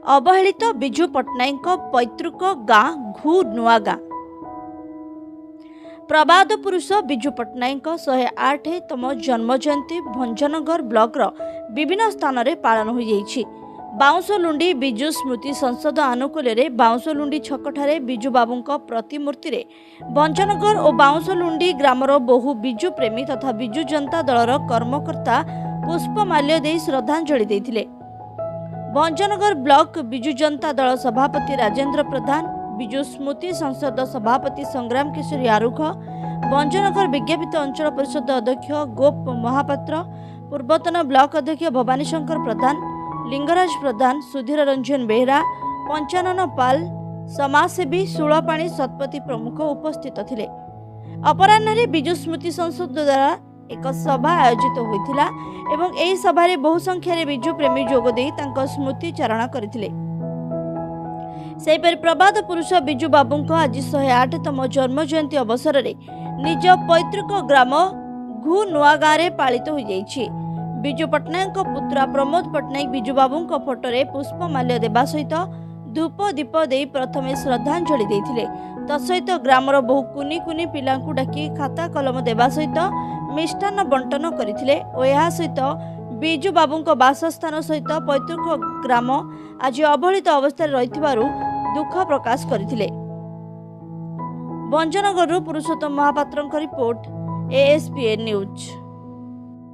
अवहेलित विजु पट्टनायक पैतृक गाँ घू नुआ गाँ। प्रबाद पुरुष विजु पट्टनायक 108तम जन्म जयंती भंजनगर ब्लॉकर विभिन्न स्थान में पालन हो जाइछि। बाउंसलुंडी विजु स्मृति संसद आनुकूल्य बाउंसलुंडी छकठारे विजु बाबूंक प्रतिमूर्ति रे भंजनगर और बाउंसलुंडी ग्रामर बहु विजु प्रेमी तथा विजु जनता दलर कर्मकर्ता पुष्पमाल्य दे श्रद्धांजलि देथिले। भंजनगर ब्लॉक विजु जनता दल सभापति राजेंद्र प्रधान, विजु स्मृति संसद सभापति संग्राम किशोरी आरुख, भंजनगर विज्ञापित अंचल परिषद अध्यक्ष गोप महापात्र, पूर्वतन ब्लॉक अध्यक्ष भवानी शंकर प्रधान, लिंगराज प्रधान, सुधीर रंजन बेहरा, पंचानन पाल, समाजसेवी सुलपाणी शतपथी प्रमुख उपस्थित थिले। अपराह्न विजु स्मृति संसद द्वारा एक सभा आयोजित होइथिला एवं एही सभारे बहु संख्यारे विजु प्रेमी जोग देई तांको स्मृति चारण करथिले। सेहिपरि प्रबाद पुरुष विजु बाबूंको आज 108तम जन्म जयंती अवसर में निज पैतृक ग्राम घू नुआ गाँव में पालित हो जाइछि। विजु पट्टनायक पुत्रा प्रमोद पट्टनायक विजु बाबूंको फोटोरे पुष्पमाल्य देवा सहित धूप दीप दे प्रथमे श्रद्धांजलि देथिले। तत्सहित ग्रामर बहु कुनी कुनी पिलांकु डाकी खाता कलम देवा सहित मिष्टान्न बंटन करथिले और यह सहित विजु बाबूंको बासस्थान सहित पैतृक ग्राम आज अवहेलित अवस्था रहिथिबारु दुख प्रकाश करथिले। भंजनगरु पुरुषोत्तम महापात्रଙ୍କ रिपोर्ट, ASPN न्यूज।